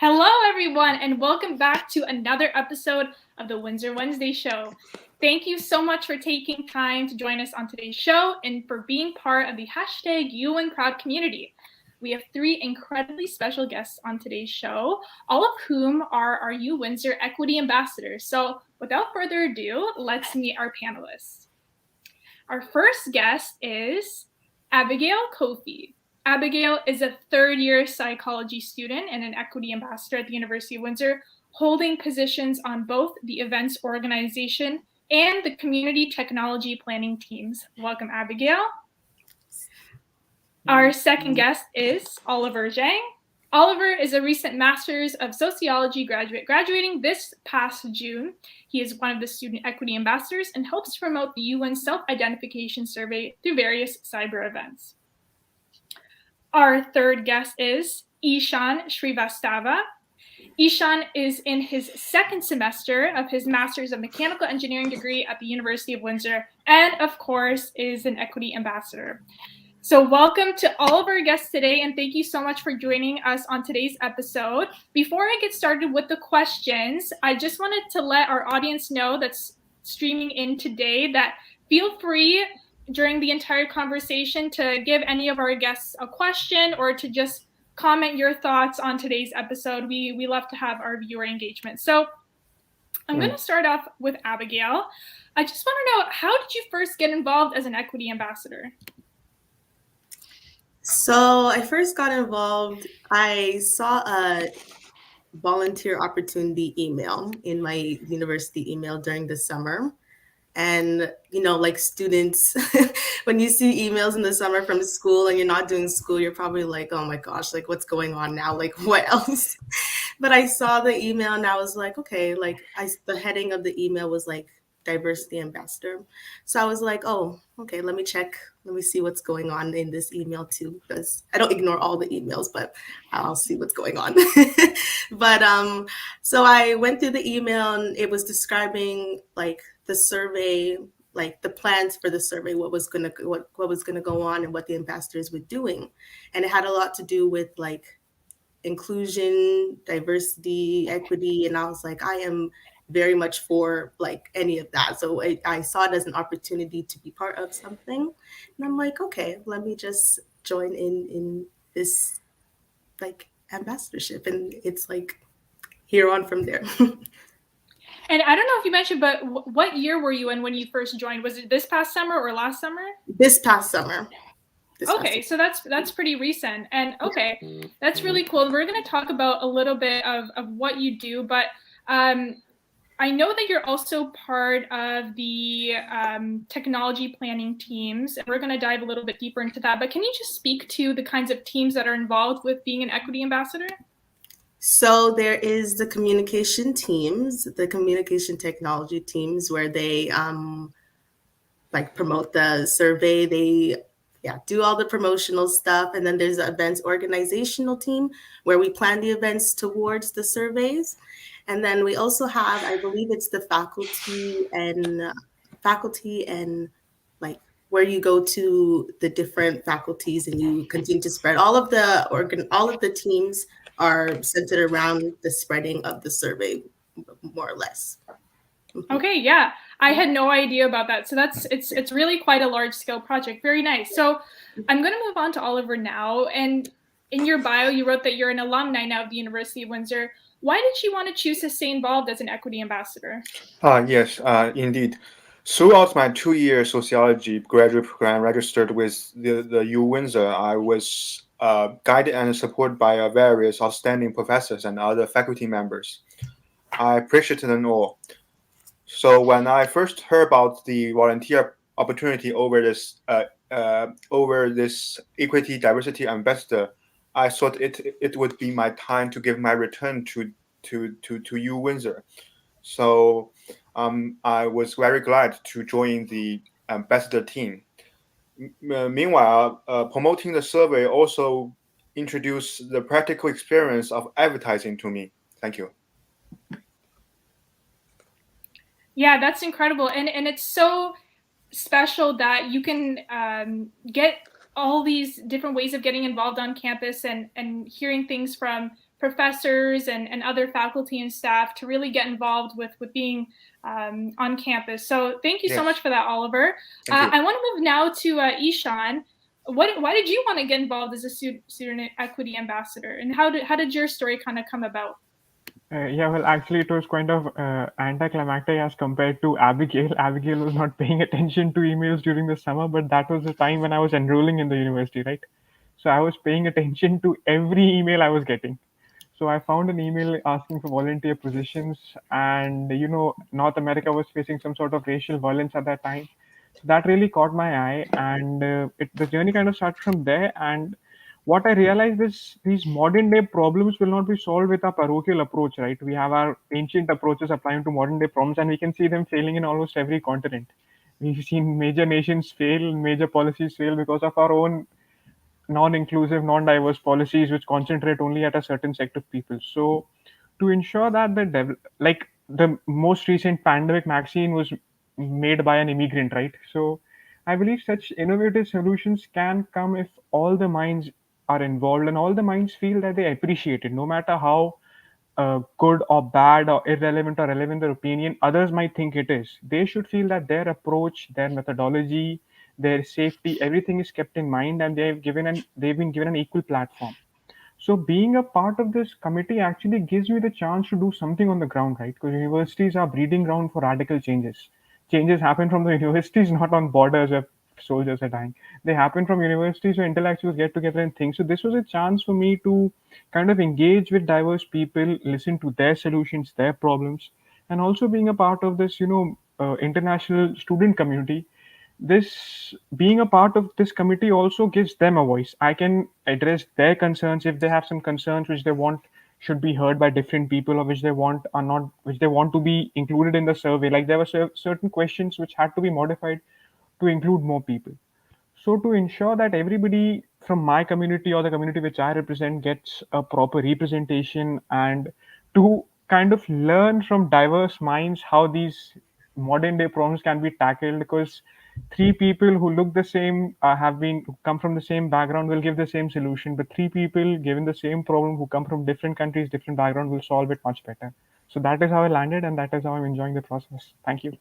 Hello, everyone, and welcome back to another episode of the Windsor Wednesday Show. Thank you so much for taking time to join us on today's show and for being part of the #YouWinProud community. We have three incredibly special guests on today's show, all of whom are our U Windsor Equity Ambassadors. So without further ado, let's meet our panelists. Our first guest is Abigail Kwofie. Abigail is a third-year psychology student and an equity ambassador at the University of Windsor, holding positions on both the events organization and the community technology planning teams. Welcome, Abigail. Our second guest is Oliver Zhang. Oliver is a recent Master's of Sociology graduate, graduating this past June. He is one of the Student Equity Ambassadors and helps promote the UN Self-Identification Survey through various cyber events. Our third guest is Eshan Srivastava. Eshan is in his second semester of his Master's of Mechanical Engineering degree at the University of Windsor, and of course is an Equity Ambassador. So welcome to all of our guests today, and thank you so much for joining us on today's episode. Before I get started with the questions, I just wanted to let our audience know that's streaming in today that feel free during the entire conversation to give any of our guests a question or to just comment your thoughts on today's episode. We love to have our viewer engagement. So I'm going to start off with Abigail. I just want to know, how did you first get involved as an Equity Ambassador? So I first got involved, I saw a volunteer opportunity email in my university email during the summer. And, like students, when you see emails in the summer from school and you're not doing school, you're probably like, oh my gosh, like what's going on now? Like what else? But I saw the email and I was like, okay, the heading of the email was like diversity ambassador. So I was like, oh, okay, let me check. Let me see what's going on in this email too, because I don't ignore all the emails, but I'll see what's going on. But so I went through the email and it was describing like the survey, like the plans for the survey, what was gonna go on and what the ambassadors were doing. And it had a lot to do with like inclusion, diversity, equity. And I was like, I am very much for like any of that. So I saw it as an opportunity to be part of something. And I'm like, okay, let me just join in this like ambassadorship. And it's like here on from there. And I don't know if you mentioned, but what year were you in when you first joined? Was it this past summer or last summer? This past summer. Okay, so that's pretty recent. And okay, that's really cool. And we're going to talk about a little bit of what you do, but I know that you're also part of the technology planning teams, and we're going to dive a little bit deeper into that. But can you just speak to the kinds of teams that are involved with being an equity ambassador? So there is the communication teams, the communication technology teams, where they like promote the survey. They do all the promotional stuff. And then there's the events organizational team where we plan the events towards the surveys. And then we also have, I believe it's the faculty and like where you go to the different faculties and you continue to spread. All of the teams are centered around the spreading of the survey, more or less. Okay, yeah, I had no idea about that. So it's really quite a large scale project. Very nice. So I'm going to move on to Oliver now. And in your bio, you wrote that you're an alumni now of the University of Windsor. Why did you want to choose to stay involved as an equity ambassador? Yes, indeed. Throughout my 2-year sociology graduate program registered with the U Windsor, I was guided and supported by various outstanding professors and other faculty members. I appreciate them all. So when I first heard about the volunteer opportunity over this equity diversity ambassador, I thought it would be my time to give my return to U Windsor. So I was very glad to join the ambassador team. Meanwhile, promoting the survey also introduced the practical experience of advertising to me. Thank you. Yeah, that's incredible. And it's so special that you can get all these different ways of getting involved on campus and hearing things from professors and other faculty and staff to really get involved with being on campus. So thank you so much for that, Oliver. I want to move now to Eshan. Why did you want to get involved as a student equity ambassador, and how did your story kind of come about? Yeah, well, actually, it was kind of anticlimactic as compared to Abigail. Abigail was not paying attention to emails during the summer, but that was the time when I was enrolling in the university, right? So I was paying attention to every email I was getting. So I found an email asking for volunteer positions, and North America was facing some sort of racial violence at that time. So that really caught my eye, and the journey kind of started from there. And what I realized is these modern day problems will not be solved with a parochial approach, right? We have our ancient approaches applying to modern day problems, and we can see them failing in almost every continent. We've seen major nations fail, major policies fail because of our own non-inclusive, non-diverse policies which concentrate only at a certain set of people. So, to ensure that like the most recent pandemic vaccine was made by an immigrant, right? So, I believe such innovative solutions can come if all the minds are involved and all the minds feel that they appreciate it, no matter how good or bad or irrelevant or relevant their opinion others might think it is. They should feel that their approach, their methodology, their safety, everything is kept in mind, and they've been given an equal platform. So being a part of this committee actually gives me the chance to do something on the ground, right? Because universities are breeding ground for radical changes. Changes happen from the universities, not on borders where soldiers are dying. They happen from universities where intellectuals get together and think. So this was a chance for me to kind of engage with diverse people, listen to their solutions, their problems, and also being a part of this, international student community. This being a part of this committee also gives them a voice. I can address their concerns if they have some concerns which they want should be heard by different people, or which they want are not which they want to be included in the survey. Like there were certain questions which had to be modified to include more people. So to ensure that everybody from my community or the community which I represent gets a proper representation, and to kind of learn from diverse minds how these modern day problems can be tackled, because three people who look the same, who come from the same background, will give the same solution, but three people given the same problem who come from different countries, different background, will solve it much better. So that is how I landed, and that is how I'm enjoying the process. Thank you.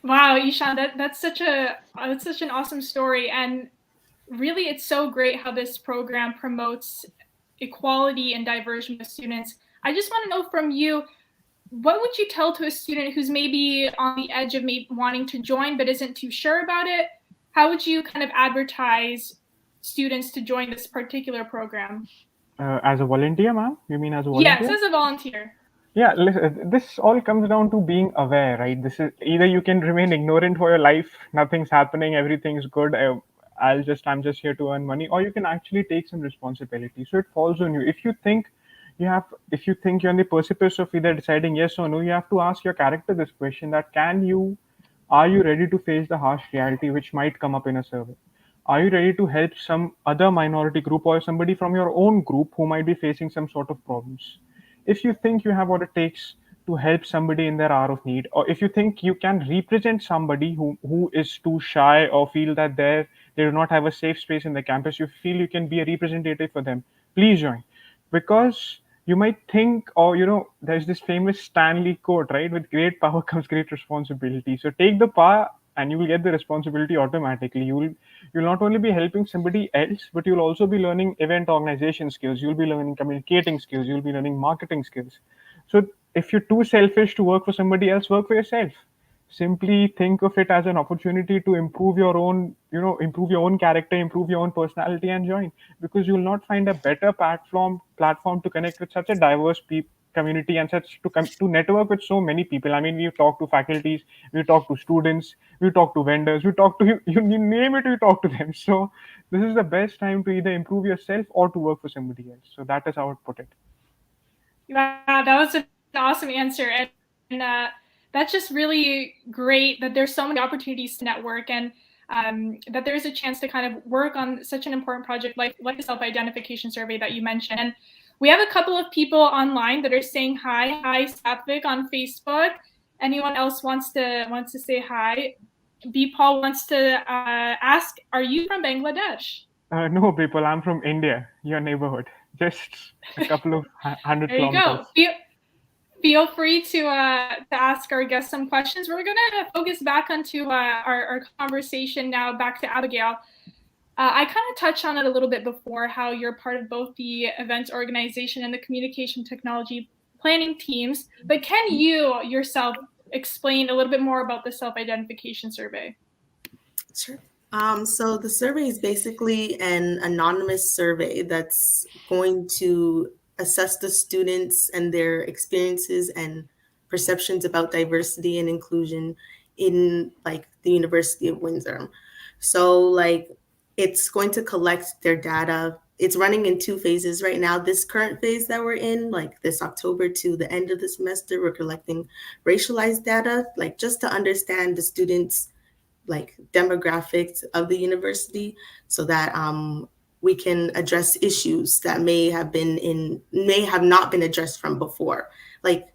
Wow, Eshan, that's such an awesome story, and really, it's so great how this program promotes equality and diversity of students. I just want to know from you, what would you tell to a student who's maybe on the edge of maybe wanting to join but isn't too sure about it? How would you kind of advertise students to join this particular program? As a volunteer, ma'am? You mean as a volunteer? Yes, as a volunteer. Yeah, listen, this all comes down to being aware, right? This is either you can remain ignorant for your life, nothing's happening, everything's good. I'm just here to earn money, or you can actually take some responsibility. So it falls on you. If you think you're on the precipice of either deciding yes or no, you have to ask your character this question: that are you ready to face the harsh reality which might come up in a survey? Are you ready to help some other minority group or somebody from your own group who might be facing some sort of problems? If you think you have what it takes to help somebody in their hour of need, or if you think you can represent somebody who is too shy or feel that they do not have a safe space in the campus, you feel you can be a representative for them, please join. Because you might think, or there's this famous Stanley quote, right? With great power comes great responsibility. So take the power and you will get the responsibility automatically. You'll not only be helping somebody else, but you'll also be learning event organization skills, you'll be learning communicating skills, you'll be learning marketing skills. So if you're too selfish to work for somebody else, work for yourself. Simply think of it as an opportunity to improve your own, improve your own character, improve your own personality, and join. Because you'll not find a better platform to connect with such a diverse community, and such to network with so many people. I mean, we talk to faculties, we talk to students, we talk to vendors, we talk to you name it, we talk to them. So this is the best time to either improve yourself or to work for somebody else. So that is how I would put it. Wow, that was an awesome answer, and that's just really great that there's so many opportunities to network, and that there's a chance to kind of work on such an important project like the self-identification survey that you mentioned. And we have a couple of people online that are saying hi. Hi, Satvik on Facebook. Anyone else wants to say hi? B. Paul wants to ask, are you from Bangladesh? No, people, I'm from India, your neighborhood. Just a couple of 100 There you kilometers. go. Feel free to ask our guests some questions. We're going to focus back onto our conversation now, back to Abigail. I kind of touched on it a little bit before, how you're part of both the events organization and the communication technology planning teams. But can you yourself explain a little bit more about the self-identification survey? Sure. So the survey is basically an anonymous survey that's going to assess the students and their experiences and perceptions about diversity and inclusion in like the University of Windsor. So like it's going to collect their data. It's running in 2 phases right now. This current phase that we're in, like this October to the end of the semester, we're collecting racialized data, like just to understand the students' like demographics of the university, so that we can address issues that may have not been addressed from before. Like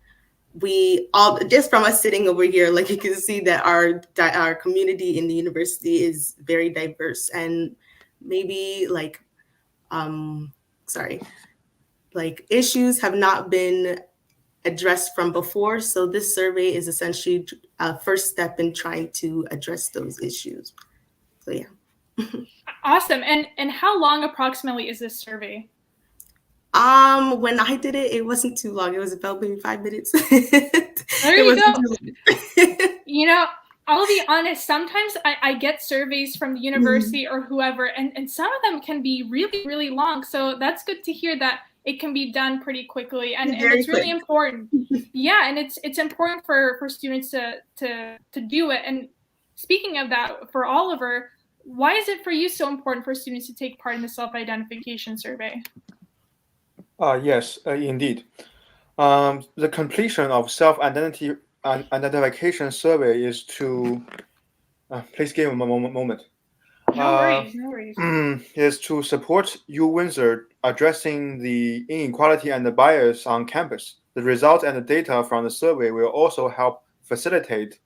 we all, just from us sitting over here, like you can see that our community in the university is very diverse, and maybe like issues have not been addressed from before. So this survey is essentially a first step in trying to address those issues. So yeah. Awesome. And how long approximately is this survey? When I did it, it wasn't too long. It was about maybe 5 minutes. There you go. You know, I'll be honest, sometimes I get surveys from the university or whoever, and some of them can be really, really long. So that's good to hear that it can be done pretty quickly, and it's really important. Yeah, and it's important for students to do it. And speaking of that, for Oliver, why is it for you so important for students to take part in the self-identification survey? Yes, indeed. The completion of self-identification survey is to please give me a moment. No worries, no worries. Is to support U Windsor addressing the inequality and the bias on campus. The results and the data from the survey will also help facilitate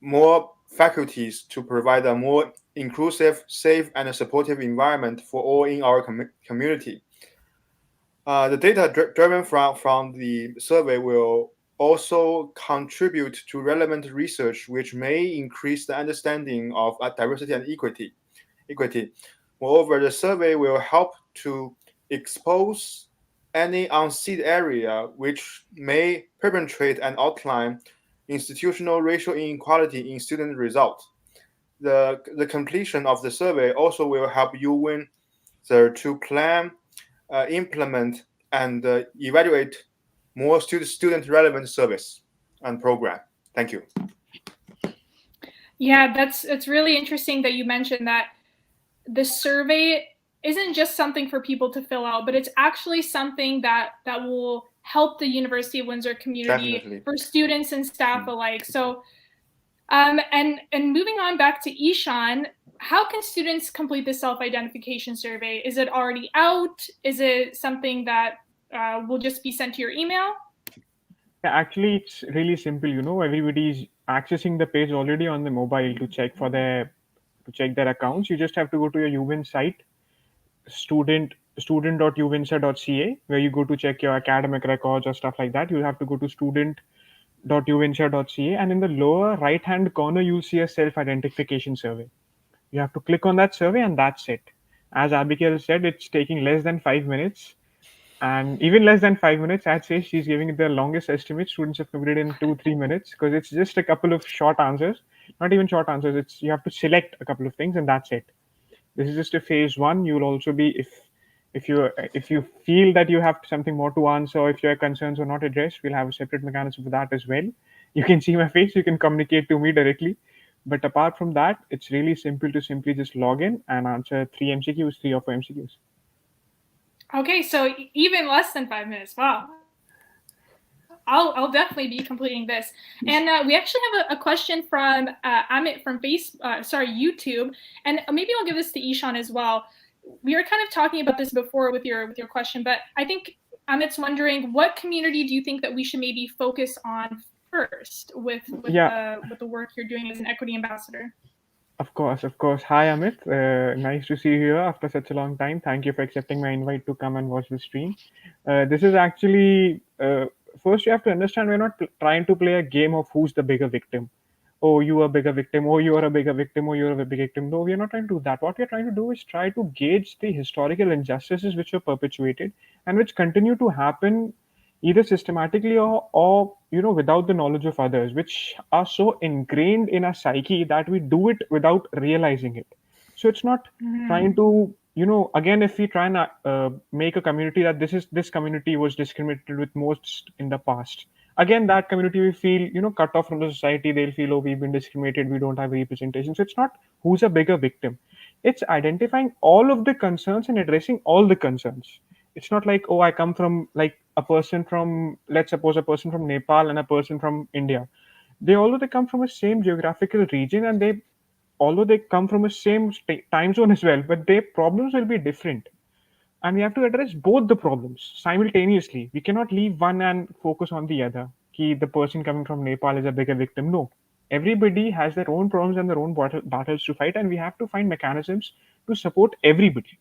more faculties to provide a more inclusive, safe, and supportive environment for all in our community. The data driven from the survey will also contribute to relevant research, which may increase the understanding of diversity and equity. Moreover, the survey will help to expose any unseen area which may perpetrate and outline institutional racial inequality in student results. The completion of the survey also will help U Windsor to plan, implement, and evaluate more student relevant service and program. Thank you. Yeah, it's really interesting that you mentioned that the survey isn't just something for people to fill out, but it's actually something that will help the University of Windsor community. Definitely. For students and staff alike. So, and moving on back to Eshan, how can students complete the self-identification survey? Is it already out? Is it something that will just be sent to your email? Yeah, actually, it's really simple. You know, everybody's accessing the page already on the mobile to check their accounts. You just have to go to your UWin site, student.uwindsor.ca, where you go to check your academic records or stuff like that. You have to go to student.uwindsor.ca, and in the lower right-hand corner, you'll see a self-identification survey. You have to click on that survey, and that's it. As Abigail said, it's taking less than 5 minutes. And even less than 5 minutes, I'd say she's giving it the longest estimate. Students have completed in 2-3 minutes, because it's just a couple of short answers. Not even short answers. It's you have to select a couple of things, and that's it. This is just a phase 1. You'll also be, if you feel that you have something more to answer, or if your concerns are not addressed, we'll have a separate mechanism for that as well. You can see my face. You can communicate to me directly. But apart from that, it's really simple to simply just log in and answer 3 or 4 MCQs. Okay, so even less than 5 minutes. Wow. I'll definitely be completing this. And we actually have a question from Amit from YouTube. And maybe I'll give this to Eshan as well. We were kind of talking about this before with your question, but I think Amit's wondering, what community do you think that we should maybe focus on first with the work you're doing as an equity ambassador? Of course, of course. Hi, Amit. Nice to see you here after such a long time. Thank you for accepting my invite to come and watch the stream. This is actually, first you have to understand we're not trying to play a game of who's the bigger victim. Oh, you are a bigger victim. Oh, you are a bigger victim. Oh, you're a bigger victim. No, we are not trying to do that. What we are trying to do is try to gauge the historical injustices which were perpetuated and which continue to happen either systematically or without the knowledge of others, which are so ingrained in our psyche that we do it without realizing it. So it's not trying to again, if we try and make a community that this community was discriminated with most in the past, again that community will feel cut off from the society. They'll feel, oh, we've been discriminated, we don't have representation. So it's not who's a bigger victim, it's identifying all of the concerns and addressing all the concerns. It's not like, oh, I come from, like, a person from, let's suppose, a person from Nepal and a person from India. Although they come from the same geographical region, and although they come from the same time zone as well, but their problems will be different, and we have to address both the problems simultaneously. We cannot leave one and focus on the other. The person coming from Nepal is a bigger victim. No, everybody has their own problems and their own battles to fight, and we have to find mechanisms to support everybody.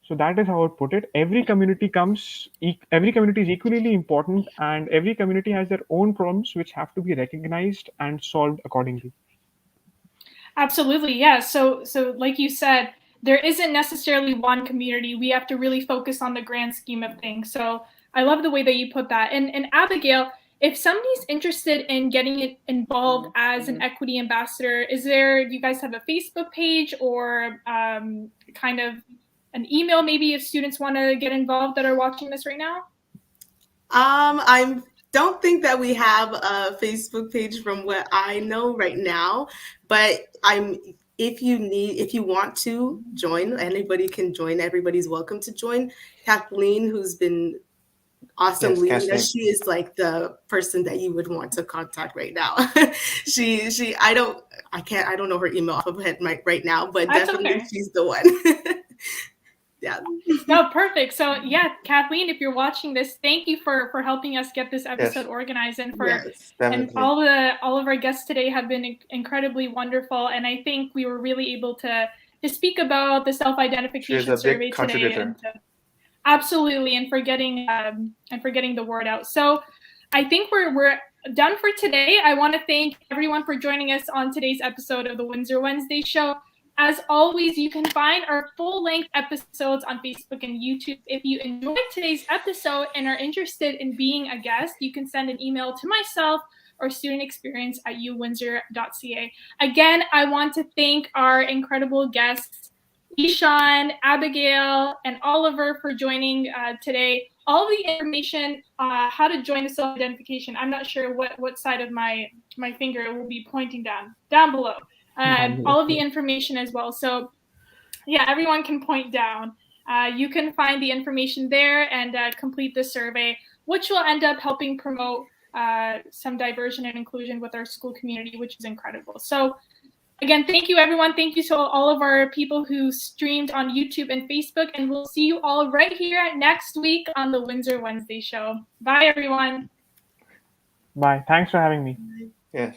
So that is how I would put it. Every community is equally important, and every community has their own problems which have to be recognized and solved accordingly. Absolutely, yeah. So like you said, there isn't necessarily one community. We have to really focus on the grand scheme of things. So I love the way that you put that. And Abigail, if somebody's interested in getting involved as an equity ambassador, do you guys have a Facebook page or kind of an email maybe if students want to get involved that are watching this right now? I don't think that we have a Facebook page from what I know right now, but if you want to join, anybody can join. Everybody's welcome to join. Kathleen, who's been awesome leading us, she is like the person that you would want to contact right now. I don't know her email off of her head right now, but That's definitely okay. She's the one. Yeah. No, perfect. So yeah, Kathleen, if you're watching this, thank you for helping us get this episode organized, and and all of our guests today have been incredibly wonderful. And I think we were really able to speak about the self-identification survey today. Absolutely, and for getting the word out. So I think we're done for today. I want to thank everyone for joining us on today's episode of the Windsor Wednesday Show. As always, you can find our full-length episodes on Facebook and YouTube. If you enjoyed today's episode and are interested in being a guest, you can send an email to myself or studentexperience@uwindsor.ca. Again, I want to thank our incredible guests, Eshan, Abigail, and Oliver, for joining today. All the information, how to join the self-identification, I'm not sure what side of my finger will be pointing down below. All of the information as well. So yeah, everyone can point down. You can find the information there and complete the survey, which will end up helping promote some diversion and inclusion with our school community, which is incredible. So again, thank you, everyone. Thank you to all of our people who streamed on YouTube and Facebook, and we'll see you all right here next week on the Windsor Wednesday Show. Bye, everyone. Bye. Thanks for having me. Yes.